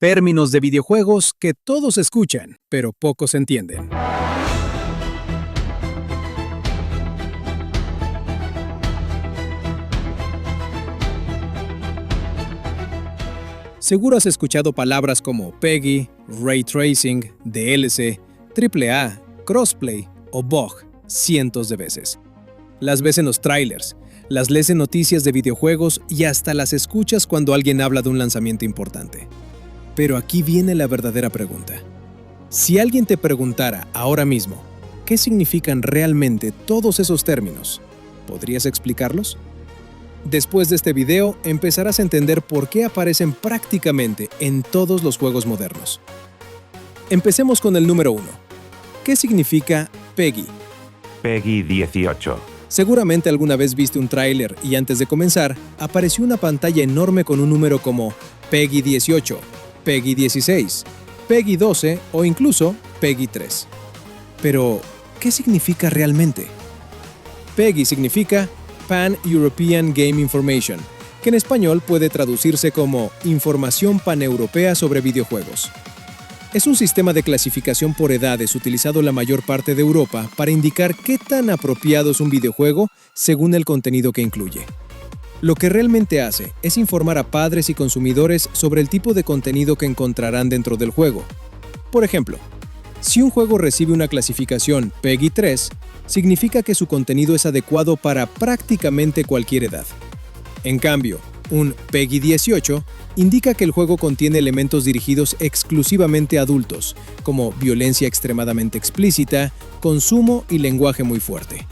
Términos de videojuegos que todos escuchan, pero pocos entienden. Seguro has escuchado palabras como PEGI, Ray Tracing, DLC, AAA, Crossplay o BOG cientos de veces. Las ves en los trailers, las lees en noticias de videojuegos y hasta las escuchas cuando alguien habla de un lanzamiento importante. Pero aquí viene la verdadera pregunta. Si alguien te preguntara ahora mismo, ¿qué significan realmente todos esos términos? ¿Podrías explicarlos? Después de este video, empezarás a entender por qué aparecen prácticamente en todos los juegos modernos. Empecemos con el número 1. ¿Qué significa PEGI? PEGI 18. Seguramente alguna vez viste un tráiler y antes de comenzar, apareció una pantalla enorme con un número como PEGI 18, PEGI 16, PEGI 12 o incluso PEGI 3. Pero, ¿qué significa realmente? PEGI significa Pan-European Game Information, que en español puede traducirse como Información Paneuropea sobre Videojuegos. Es un sistema de clasificación por edades utilizado en la mayor parte de Europa para indicar qué tan apropiado es un videojuego según el contenido que incluye. Lo que realmente hace es informar a padres y consumidores sobre el tipo de contenido que encontrarán dentro del juego. Por ejemplo, si un juego recibe una clasificación PEGI 3, significa que su contenido es adecuado para prácticamente cualquier edad. En cambio, un PEGI 18 indica que el juego contiene elementos dirigidos exclusivamente a adultos, como violencia extremadamente explícita, consumo y lenguaje muy fuerte.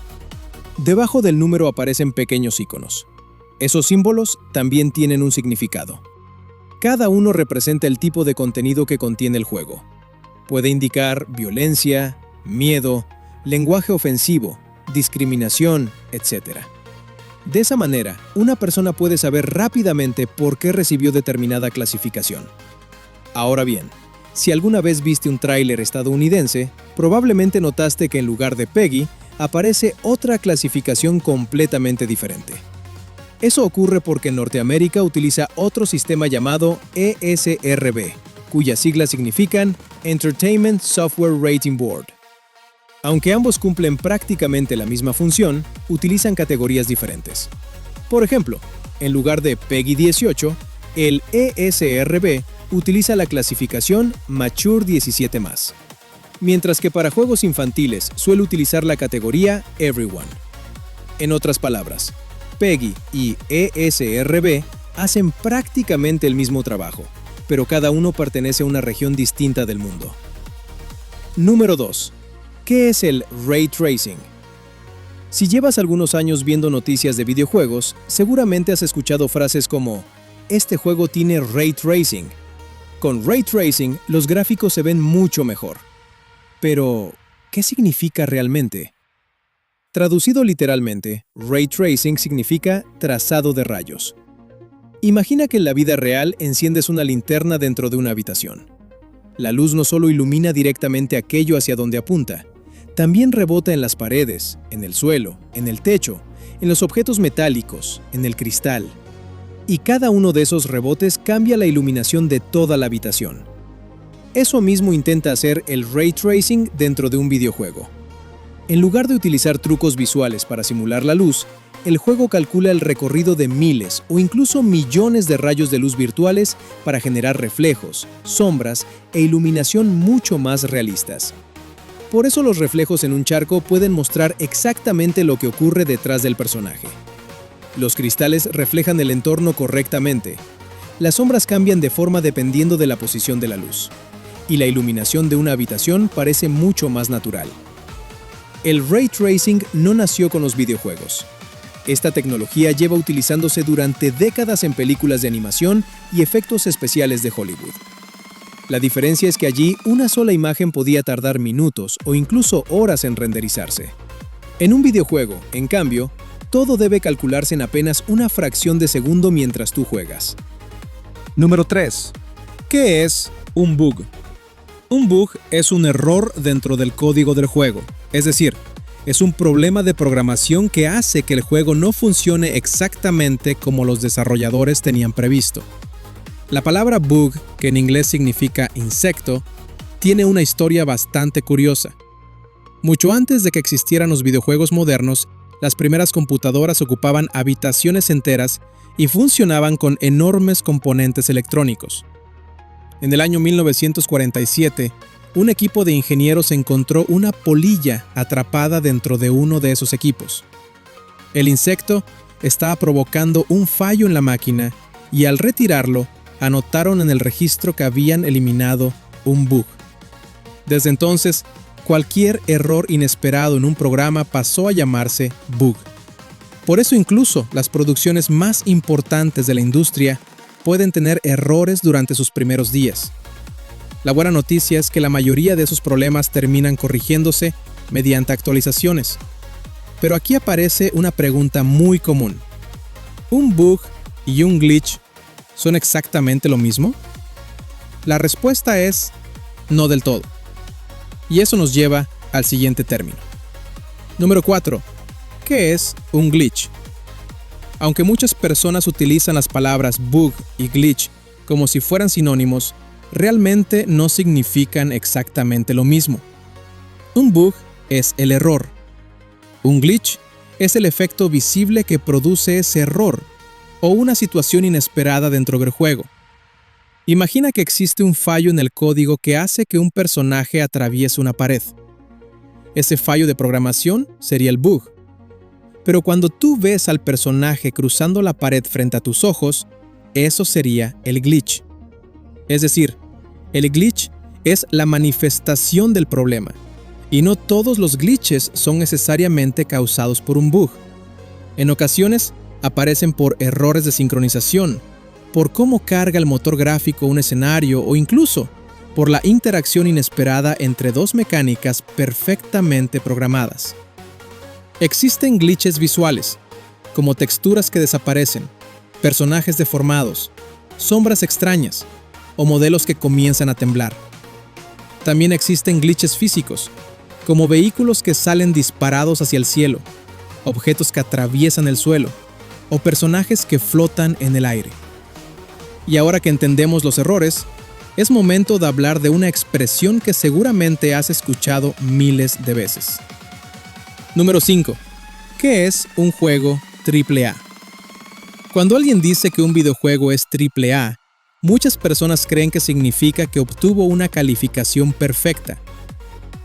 Debajo del número aparecen pequeños iconos. Esos símbolos también tienen un significado. Cada uno representa el tipo de contenido que contiene el juego. Puede indicar violencia, miedo, lenguaje ofensivo, discriminación, etc. De esa manera, una persona puede saber rápidamente por qué recibió determinada clasificación. Ahora bien, si alguna vez viste un tráiler estadounidense, probablemente notaste que en lugar de PEGI aparece otra clasificación completamente diferente. Eso ocurre porque en Norteamérica utiliza otro sistema llamado ESRB, cuyas siglas significan Entertainment Software Rating Board. Aunque ambos cumplen prácticamente la misma función, utilizan categorías diferentes. Por ejemplo, en lugar de PEGI 18, el ESRB utiliza la clasificación Mature 17+, mientras que para juegos infantiles suele utilizar la categoría Everyone. En otras palabras, PEGI y ESRB hacen prácticamente el mismo trabajo, pero cada uno pertenece a una región distinta del mundo. Número 2. ¿Qué es el Ray Tracing? Si llevas algunos años viendo noticias de videojuegos, seguramente has escuchado frases como «Este juego tiene Ray Tracing». Con Ray Tracing, los gráficos se ven mucho mejor. Pero, ¿qué significa realmente? Traducido literalmente, Ray Tracing significa trazado de rayos. Imagina que en la vida real enciendes una linterna dentro de una habitación. La luz no solo ilumina directamente aquello hacia donde apunta, también rebota en las paredes, en el suelo, en el techo, en los objetos metálicos, en el cristal. Y cada uno de esos rebotes cambia la iluminación de toda la habitación. Eso mismo intenta hacer el Ray Tracing dentro de un videojuego. En lugar de utilizar trucos visuales para simular la luz, el juego calcula el recorrido de miles o incluso millones de rayos de luz virtuales para generar reflejos, sombras e iluminación mucho más realistas. Por eso los reflejos en un charco pueden mostrar exactamente lo que ocurre detrás del personaje. Los cristales reflejan el entorno correctamente. Las sombras cambian de forma dependiendo de la posición de la luz. Y la iluminación de una habitación parece mucho más natural. El Ray Tracing no nació con los videojuegos. Esta tecnología lleva utilizándose durante décadas en películas de animación y efectos especiales de Hollywood. La diferencia es que allí una sola imagen podía tardar minutos o incluso horas en renderizarse. En un videojuego, en cambio, todo debe calcularse en apenas una fracción de segundo mientras tú juegas. Número 3. ¿Qué es un bug? Un bug es un error dentro del código del juego, es decir, es un problema de programación que hace que el juego no funcione exactamente como los desarrolladores tenían previsto. La palabra bug, que en inglés significa insecto, tiene una historia bastante curiosa. Mucho antes de que existieran los videojuegos modernos, las primeras computadoras ocupaban habitaciones enteras y funcionaban con enormes componentes electrónicos. En el año 1947, un equipo de ingenieros encontró una polilla atrapada dentro de uno de esos equipos. El insecto estaba provocando un fallo en la máquina y al retirarlo, anotaron en el registro que habían eliminado un bug. Desde entonces, cualquier error inesperado en un programa pasó a llamarse bug. Por eso incluso las producciones más importantes de la industria pueden tener errores durante sus primeros días. La buena noticia es que la mayoría de esos problemas terminan corrigiéndose mediante actualizaciones. Pero aquí aparece una pregunta muy común. ¿Un bug y un glitch son exactamente lo mismo? La respuesta es no del todo. Y eso nos lleva al siguiente término. Número 4. ¿Qué es un glitch? Aunque muchas personas utilizan las palabras bug y glitch como si fueran sinónimos, realmente no significan exactamente lo mismo. Un bug es el error. Un glitch es el efecto visible que produce ese error o una situación inesperada dentro del juego. Imagina que existe un fallo en el código que hace que un personaje atraviese una pared. Ese fallo de programación sería el bug. Pero cuando tú ves al personaje cruzando la pared frente a tus ojos, eso sería el glitch. Es decir, el glitch es la manifestación del problema, y no todos los glitches son necesariamente causados por un bug. En ocasiones, aparecen por errores de sincronización, por cómo carga el motor gráfico un escenario o incluso por la interacción inesperada entre dos mecánicas perfectamente programadas. Existen glitches visuales, como texturas que desaparecen, personajes deformados, sombras extrañas o modelos que comienzan a temblar. También existen glitches físicos, como vehículos que salen disparados hacia el cielo, objetos que atraviesan el suelo o personajes que flotan en el aire. Y ahora que entendemos los errores, es momento de hablar de una expresión que seguramente has escuchado miles de veces. Número 5. ¿Qué es un juego AAA? Cuando alguien dice que un videojuego es AAA, muchas personas creen que significa que obtuvo una calificación perfecta.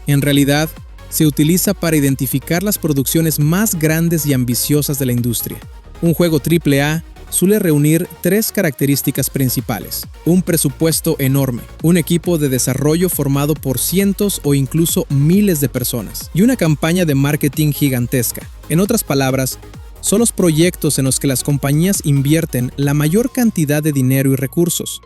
En realidad, se utiliza para identificar las producciones más grandes y ambiciosas de la industria. Un juego AAA suele reunir tres características principales: un presupuesto enorme, un equipo de desarrollo formado por cientos o incluso miles de personas, y una campaña de marketing gigantesca. En otras palabras, son los proyectos en los que las compañías invierten la mayor cantidad de dinero y recursos.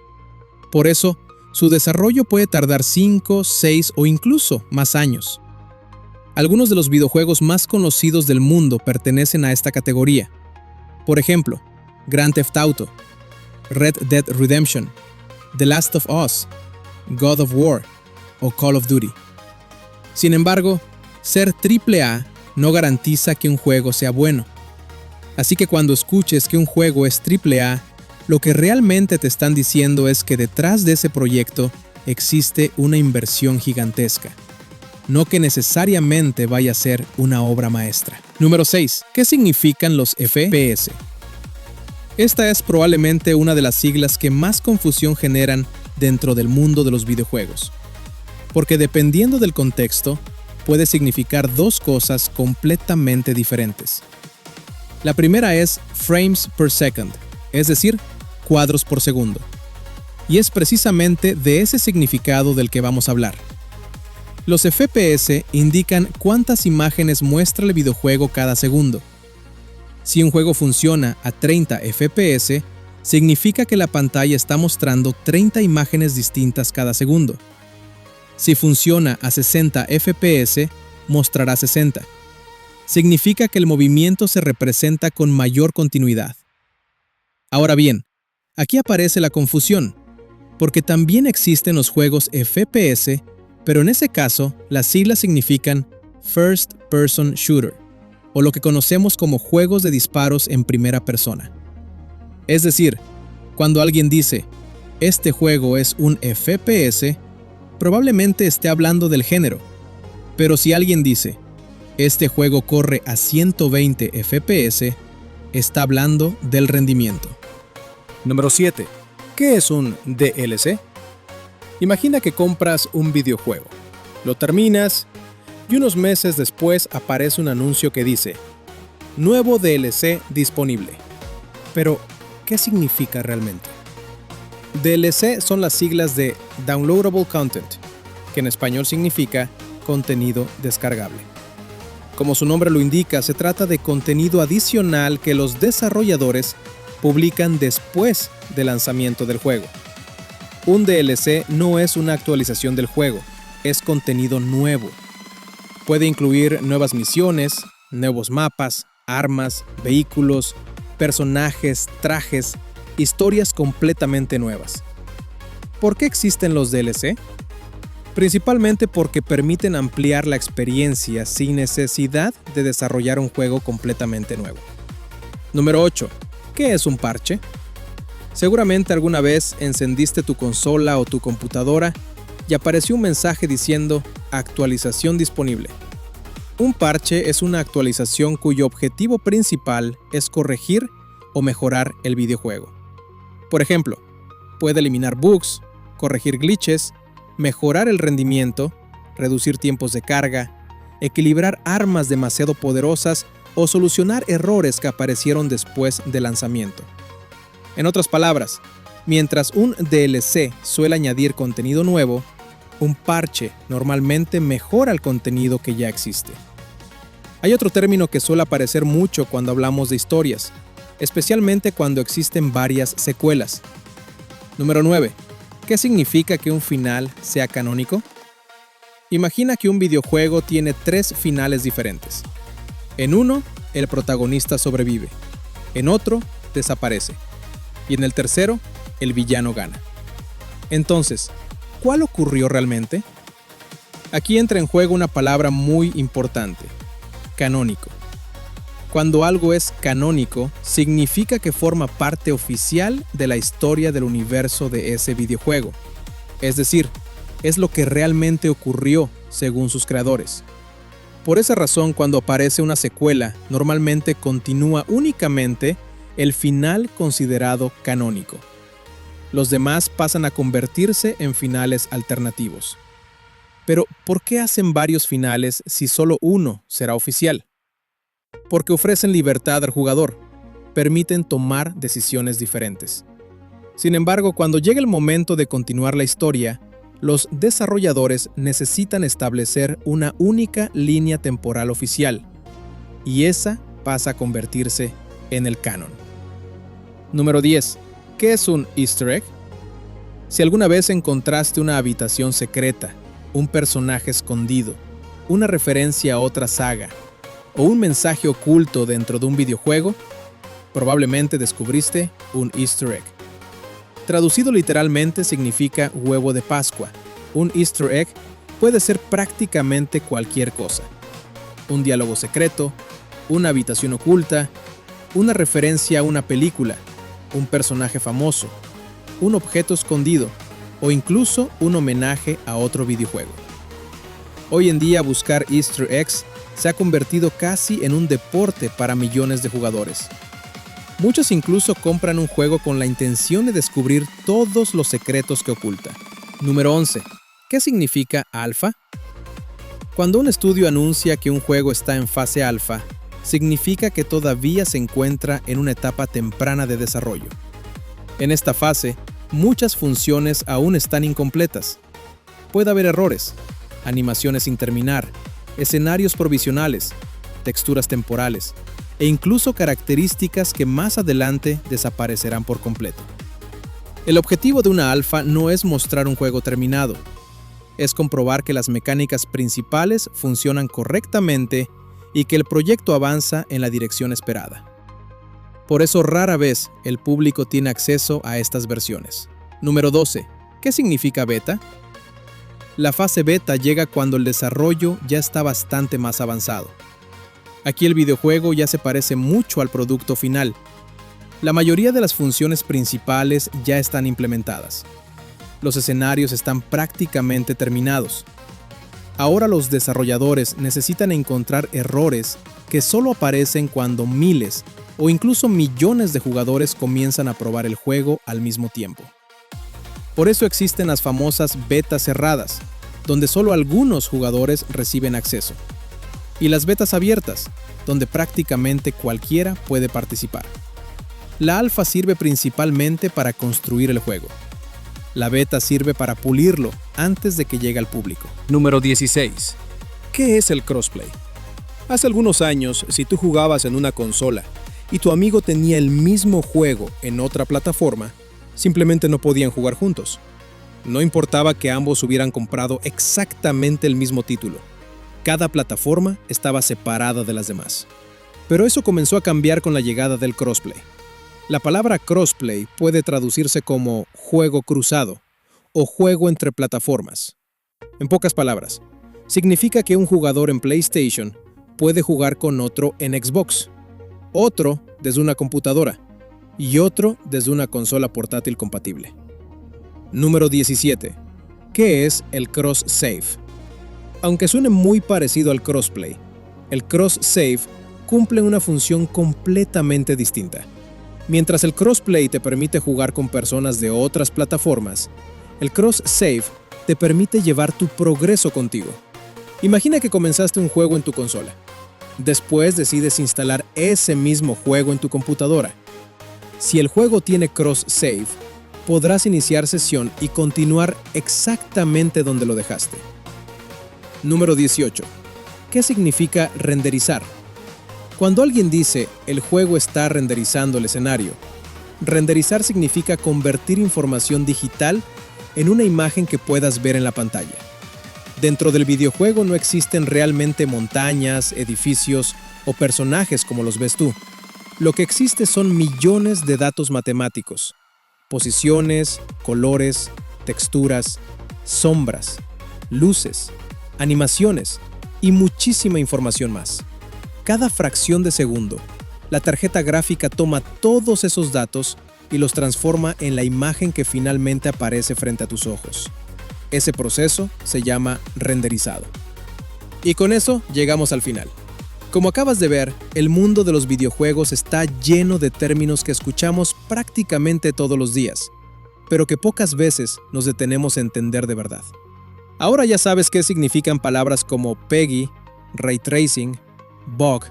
Por eso, su desarrollo puede tardar 5, 6 o incluso más años. Algunos de los videojuegos más conocidos del mundo pertenecen a esta categoría. Por ejemplo, Grand Theft Auto, Red Dead Redemption, The Last of Us, God of War o Call of Duty. Sin embargo, ser AAA no garantiza que un juego sea bueno. Así que cuando escuches que un juego es AAA, lo que realmente te están diciendo es que detrás de ese proyecto existe una inversión gigantesca, no que necesariamente vaya a ser una obra maestra. Número 6. ¿Qué significan los FPS? Esta es probablemente una de las siglas que más confusión generan dentro del mundo de los videojuegos, porque dependiendo del contexto, puede significar dos cosas completamente diferentes. La primera es frames per second, es decir, cuadros por segundo. Y es precisamente de ese significado del que vamos a hablar. Los FPS indican cuántas imágenes muestra el videojuego cada segundo. Si un juego funciona a 30 FPS, significa que la pantalla está mostrando 30 imágenes distintas cada segundo. Si funciona a 60 FPS, mostrará 60. Significa que el movimiento se representa con mayor continuidad. Ahora bien, aquí aparece la confusión, porque también existen los juegos FPS, pero en ese caso, las siglas significan First Person Shooter, o lo que conocemos como juegos de disparos en primera persona. Es decir, cuando alguien dice, este juego es un FPS, probablemente esté hablando del género. Pero si alguien dice, este juego corre a 120 FPS, está hablando del rendimiento. Número 7. ¿Qué es un DLC? Imagina que compras un videojuego, lo terminas y unos meses después aparece un anuncio que dice nuevo DLC disponible. Pero, ¿qué significa realmente? DLC son las siglas de Downloadable Content, que en español significa contenido descargable. Como su nombre lo indica, se trata de contenido adicional que los desarrolladores publican después del lanzamiento del juego. Un DLC no es una actualización del juego, es contenido nuevo. Puede incluir nuevas misiones, nuevos mapas, armas, vehículos, personajes, trajes, historias completamente nuevas. ¿Por qué existen los DLC? Principalmente porque permiten ampliar la experiencia sin necesidad de desarrollar un juego completamente nuevo. Número 8. ¿Qué es un parche? Seguramente alguna vez encendiste tu consola o tu computadora y apareció un mensaje diciendo actualización disponible. Un parche es una actualización cuyo objetivo principal es corregir o mejorar el videojuego. Por ejemplo, puede eliminar bugs, corregir glitches, mejorar el rendimiento, reducir tiempos de carga, equilibrar armas demasiado poderosas o solucionar errores que aparecieron después del lanzamiento. En otras palabras, mientras un DLC suele añadir contenido nuevo, un parche normalmente mejora el contenido que ya existe. Hay otro término que suele aparecer mucho cuando hablamos de historias, especialmente cuando existen varias secuelas. Número 9. ¿Qué significa que un final sea canónico? Imagina que un videojuego tiene 3 finales diferentes. En uno, el protagonista sobrevive. En otro, desaparece. Y en el tercero, el villano gana. Entonces, ¿cuál ocurrió realmente? Aquí entra en juego una palabra muy importante: canónico. Cuando algo es canónico, significa que forma parte oficial de la historia del universo de ese videojuego. Es decir, es lo que realmente ocurrió según sus creadores. Por esa razón, cuando aparece una secuela, normalmente continúa únicamente el final considerado canónico. Los demás pasan a convertirse en finales alternativos. Pero, ¿por qué hacen varios finales si solo uno será oficial? Porque ofrecen libertad al jugador, permiten tomar decisiones diferentes. Sin embargo, cuando llega el momento de continuar la historia, los desarrolladores necesitan establecer una única línea temporal oficial, y esa pasa a convertirse en el canon. Número 10. ¿Qué es un Easter egg? Si alguna vez encontraste una habitación secreta, un personaje escondido, una referencia a otra saga, o un mensaje oculto dentro de un videojuego, probablemente descubriste un Easter egg. Traducido literalmente significa huevo de Pascua. Un Easter egg puede ser prácticamente cualquier cosa. Un diálogo secreto, una habitación oculta, una referencia a una película, un personaje famoso, un objeto escondido o incluso un homenaje a otro videojuego. Hoy en día buscar Easter eggs se ha convertido casi en un deporte para millones de jugadores. Muchos incluso compran un juego con la intención de descubrir todos los secretos que oculta. Número 11. ¿Qué significa alfa? Cuando un estudio anuncia que un juego está en fase alfa, significa que todavía se encuentra en una etapa temprana de desarrollo. En esta fase, muchas funciones aún están incompletas. Puede haber errores, animaciones sin terminar, escenarios provisionales, texturas temporales e incluso características que más adelante desaparecerán por completo. El objetivo de una alfa no es mostrar un juego terminado, es comprobar que las mecánicas principales funcionan correctamente y que el proyecto avanza en la dirección esperada. Por eso rara vez el público tiene acceso a estas versiones. Número 12. ¿Qué significa beta? La fase beta llega cuando el desarrollo ya está bastante más avanzado. Aquí el videojuego ya se parece mucho al producto final. La mayoría de las funciones principales ya están implementadas. Los escenarios están prácticamente terminados. Ahora los desarrolladores necesitan encontrar errores que solo aparecen cuando miles o incluso millones de jugadores comienzan a probar el juego al mismo tiempo. Por eso existen las famosas betas cerradas, donde solo algunos jugadores reciben acceso, y las betas abiertas, donde prácticamente cualquiera puede participar. La alfa sirve principalmente para construir el juego. La beta sirve para pulirlo antes de que llegue al público. Número 16. ¿Qué es el crossplay? Hace algunos años, si tú jugabas en una consola y tu amigo tenía el mismo juego en otra plataforma, simplemente no podían jugar juntos. No importaba que ambos hubieran comprado exactamente el mismo título. Cada plataforma estaba separada de las demás. Pero eso comenzó a cambiar con la llegada del crossplay. La palabra crossplay puede traducirse como juego cruzado o juego entre plataformas. En pocas palabras, significa que un jugador en PlayStation puede jugar con otro en Xbox, otro desde una computadora y otro desde una consola portátil compatible. Número 17. ¿Qué es el cross-save? Aunque suene muy parecido al crossplay, el cross-save cumple una función completamente distinta. Mientras el crossplay te permite jugar con personas de otras plataformas, el cross-save te permite llevar tu progreso contigo. Imagina que comenzaste un juego en tu consola. Después decides instalar ese mismo juego en tu computadora. Si el juego tiene cross-save, podrás iniciar sesión y continuar exactamente donde lo dejaste. Número 18. ¿Qué significa renderizar? Cuando alguien dice el juego está renderizando el escenario, renderizar significa convertir información digital en una imagen que puedas ver en la pantalla. Dentro del videojuego no existen realmente montañas, edificios o personajes como los ves tú. Lo que existe son millones de datos matemáticos, posiciones, colores, texturas, sombras, luces, animaciones y muchísima información más. Cada fracción de segundo, la tarjeta gráfica toma todos esos datos y los transforma en la imagen que finalmente aparece frente a tus ojos. Ese proceso se llama renderizado. Y con eso llegamos al final. Como acabas de ver, el mundo de los videojuegos está lleno de términos que escuchamos prácticamente todos los días, pero que pocas veces nos detenemos a entender de verdad. Ahora ya sabes qué significan palabras como PEGI, Ray Tracing, Bug,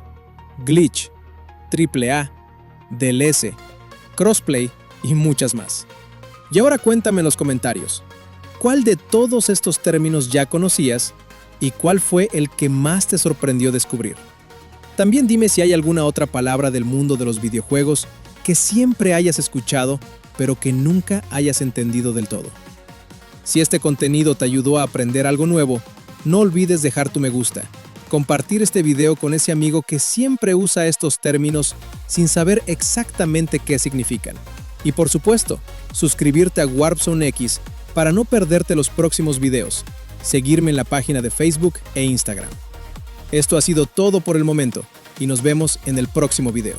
Glitch, AAA, DLS, Crossplay y muchas más. Y ahora cuéntame en los comentarios, ¿cuál de todos estos términos ya conocías y cuál fue el que más te sorprendió descubrir? También dime si hay alguna otra palabra del mundo de los videojuegos que siempre hayas escuchado, pero que nunca hayas entendido del todo. Si este contenido te ayudó a aprender algo nuevo, no olvides dejar tu me gusta, compartir este video con ese amigo que siempre usa estos términos sin saber exactamente qué significan. Y por supuesto, suscribirte a Warp Zone X para no perderte los próximos videos, seguirme en la página de Facebook e Instagram. Esto ha sido todo por el momento y nos vemos en el próximo video.